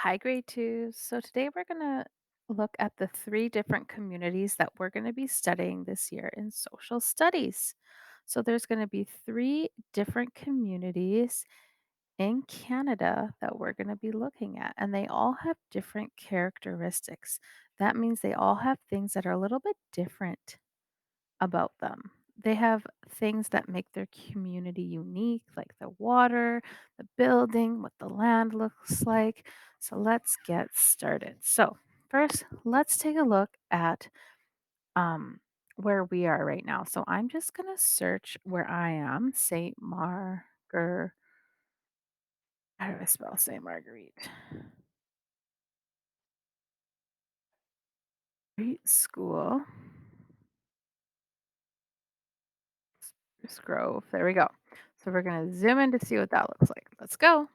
Hi, grade two. So today we're going to look at the three different communities that we're going to be studying this year in social studies. So there's going to be three different communities in Canada that we're going to be looking at, and they all have different characteristics. That means they all have things that are a little bit different about them. They have things that make their community unique, like the water, the building, what the land looks like. So let's get started. So, first, let's take a look at um, where we are right now. So, I'm just going to search where I am, St. Margaret. How do I spell St. Marguerite? Great School, Spruce Grove. There we go. So, we're going to zoom in to see what that looks like. Let's go.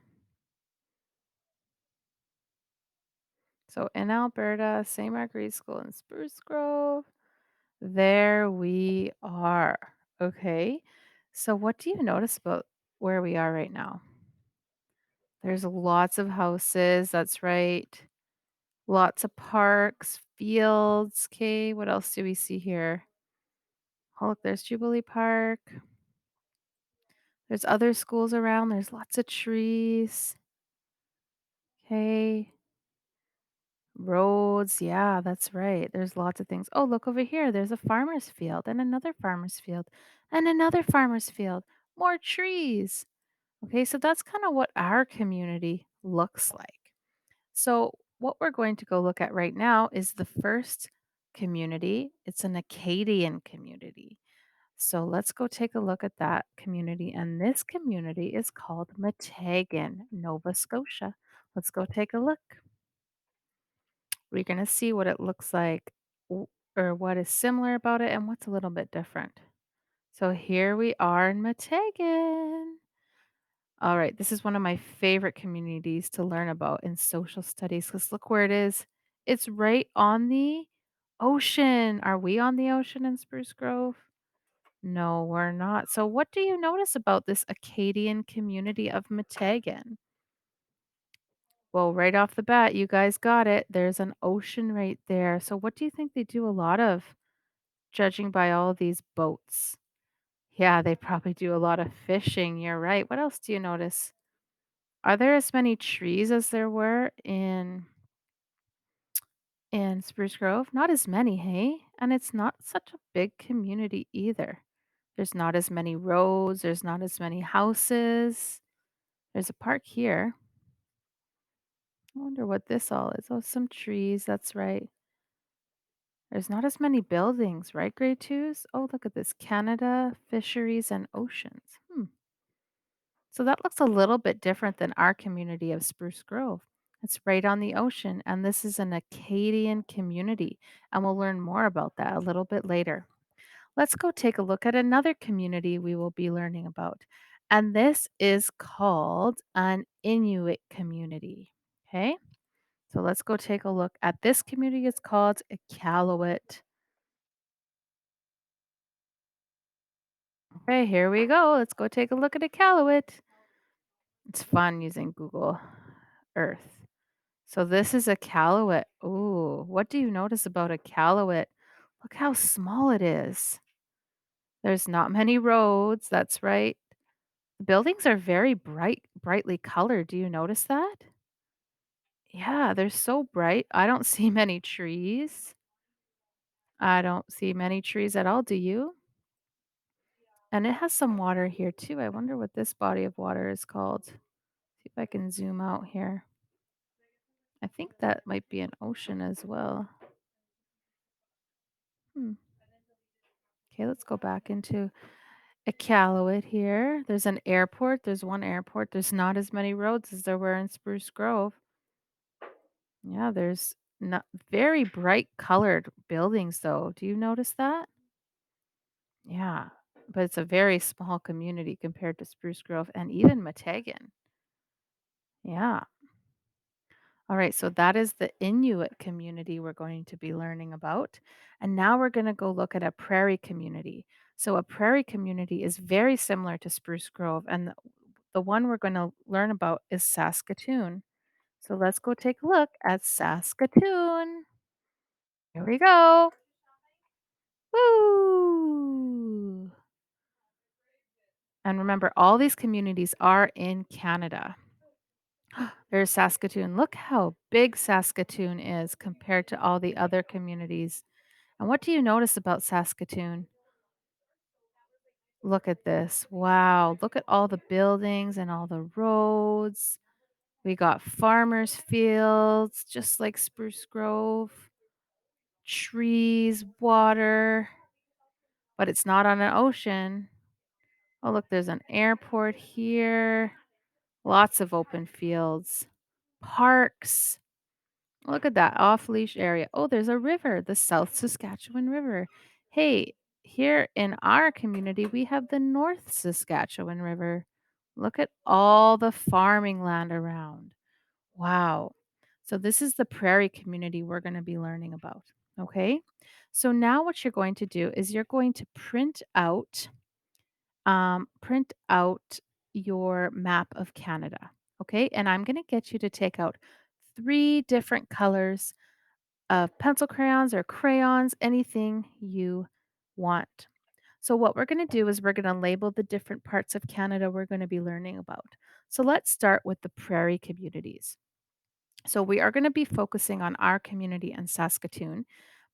So in Alberta, St. Marguerite School in Spruce Grove. There we are. Okay. So what do you notice about where we are right now? There's lots of houses. That's right. Lots of parks, fields. Okay. What else do we see here? Oh, look, there's Jubilee Park. There's other schools around. There's lots of trees. Okay. Roads, yeah, that's right. There's lots of things. Oh, look over here. There's a farmer's field and another farmer's field and another farmer's field. More trees. Okay, so that's kind of what our community looks like. So, what we're going to go look at right now is the first community. It's an Acadian community. So, let's go take a look at that community. And this community is called Metagan, Nova Scotia. Let's go take a look. We're going to see what it looks like or what is similar about it and what's a little bit different. So here we are in Metagan. All right, this is one of my favorite communities to learn about in social studies because look where it is. It's right on the ocean. Are we on the ocean in Spruce Grove? No, we're not. So, what do you notice about this Acadian community of Metagan? Well, right off the bat, you guys got it. There's an ocean right there. So, what do you think they do a lot of, judging by all of these boats? Yeah, they probably do a lot of fishing. You're right. What else do you notice? Are there as many trees as there were in Spruce Grove? Not as many, hey? And it's not such a big community either. There's not as many roads, there's not as many houses. There's a park here. I wonder what this all is. Oh, some trees. That's right. There's not as many buildings, right, grade twos? Oh, look at this. Canada, Fisheries and Oceans. So that looks a little bit different than our community of Spruce Grove. It's right on the ocean, and this is an Acadian community, and we'll learn more about that a little bit later. Let's go take a look at another community we will be learning about, and this is called an Inuit community. Okay, so let's go take a look at this community. It's called Iqaluit. Okay, here we go. Let's go take a look at Iqaluit. It's fun using Google Earth. So this is a Iqaluit. Ooh, what do you notice about a Iqaluit? Look how small it is. There's not many roads, that's right. The buildings are very brightly colored. Do you notice that? Yeah, they're so bright. I don't see many trees. I don't see many trees at all, do you? And it has some water here too. I wonder what this body of water is called. See if I can zoom out here. I think that might be an ocean as well. Hmm. Okay, let's go back into Iqaluit here. There's an airport. There's one airport. There's not as many roads as there were in Spruce Grove. Yeah, there's not very bright colored buildings though. Do you notice that? Yeah, but it's a very small community compared to Spruce Grove and even Metagan. Yeah. All right, so that is the Inuit community we're going to be learning about. And now we're going to go look at a prairie community. So, a prairie community is very similar to Spruce Grove, and the one we're going to learn about is Saskatoon. So let's go take a look at Saskatoon. Here we go. Woo! And remember, all these communities are in Canada. There's Saskatoon. Look how big Saskatoon is compared to all the other communities. And what do you notice about Saskatoon? Look at this. Wow. Look at all the buildings and all the roads. We got farmers' fields, just like Spruce Grove, trees, water, but it's not on an ocean. Oh, look, there's an airport here. Lots of open fields, parks. Look at that off leash area. Oh, there's a river, the South Saskatchewan River. Hey, here in our community, we have the North Saskatchewan River. Look at all the farming land around. Wow. So, this is the prairie community we're going to be learning about. Okay. So, now what you're going to do is you're going to print out your map of Canada. Okay. And I'm going to get you to take out three different colors of pencil crayons or crayons, anything you want. So, what we're going to do is we're going to label the different parts of Canada we're going to be learning about. So, let's start with the prairie communities. So, we are going to be focusing on our community in Saskatoon.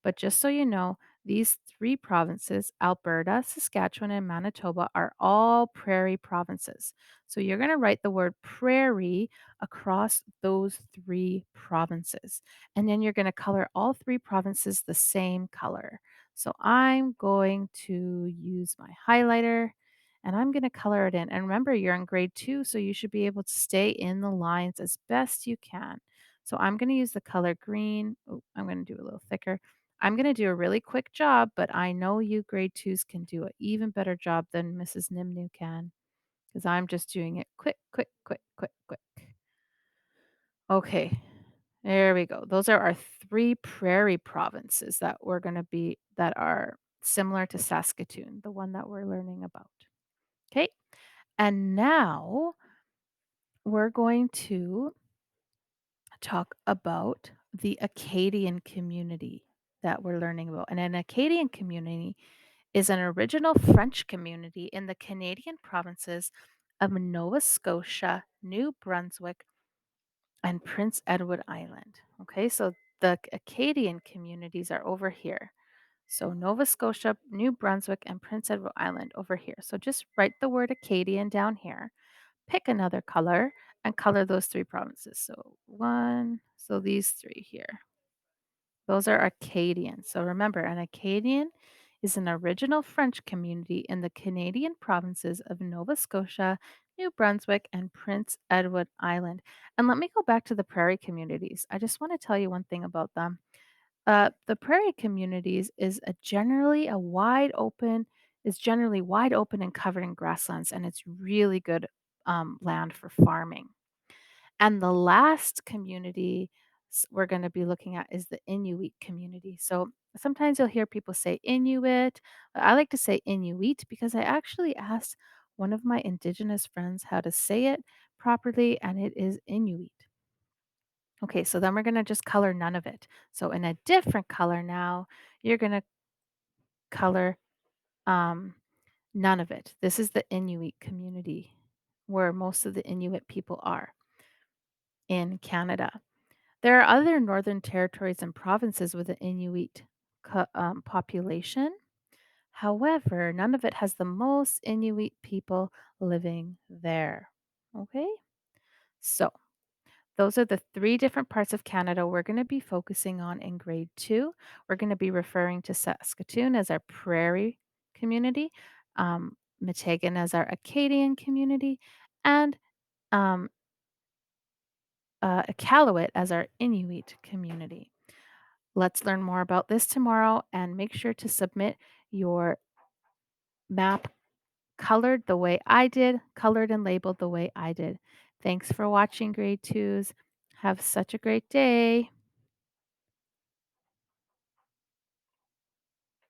But just so you know, these three provinces, Alberta, Saskatchewan, and Manitoba, are all prairie provinces. So, you're going to write the word prairie across those three provinces. And then you're going to color all three provinces the same color. So, I'm going to use my highlighter. And I'm going to color it in. And remember, you're in grade 2, so you should be able to stay in the lines as best you can. So I'm going to use the color green. Oh, I'm going to do a little thicker. I'm going to do a really quick job, but I know you grade 2s can do an even better job than Mrs. Nimnu can because I'm just doing it quick, quick, quick, quick, quick. Okay, there we go. Those are our three prairie provinces that are similar to Saskatoon, the one that we're learning about. Okay, and now we're going to talk about the Acadian community that we're learning about. And an Acadian community is an original French community in the Canadian provinces of Nova Scotia, New Brunswick, and Prince Edward Island. Okay, so the Acadian communities are over here. So Nova Scotia, New Brunswick, and Prince Edward Island over here. So just write the word Acadian down here, pick another color, and color those three provinces. So these three here. Those are Acadian. So remember, an Acadian is an original French community in the Canadian provinces of Nova Scotia, New Brunswick, and Prince Edward Island. And let me go back to the prairie communities. I just want to tell you one thing about them. The prairie communities is generally wide open and covered in grasslands, and it's really good land for farming. And the last community we're going to be looking at is the Inuit community. So sometimes you'll hear people say Inuit. But I like to say Inuit because I actually asked one of my Indigenous friends how to say it properly, and it is Inuit. Okay, so then we're going to just color none of it. So in a different color now, you're going to color um, none of it. This is the Inuit community where most of the Inuit people are in Canada. There are other northern territories and provinces with an Inuit population. However, none of it has the most Inuit people living there. Okay, so those are the three different parts of Canada we're going to be focusing on in grade 2. We're going to be referring to Saskatoon as our prairie community, Meteghan as our Acadian community, and um, Iqaluit as our Inuit community. Let's learn more about this tomorrow and make sure to submit your map colored the way I did, colored and labeled the way I did. Thanks for watching, grade 2s. Have such a great day.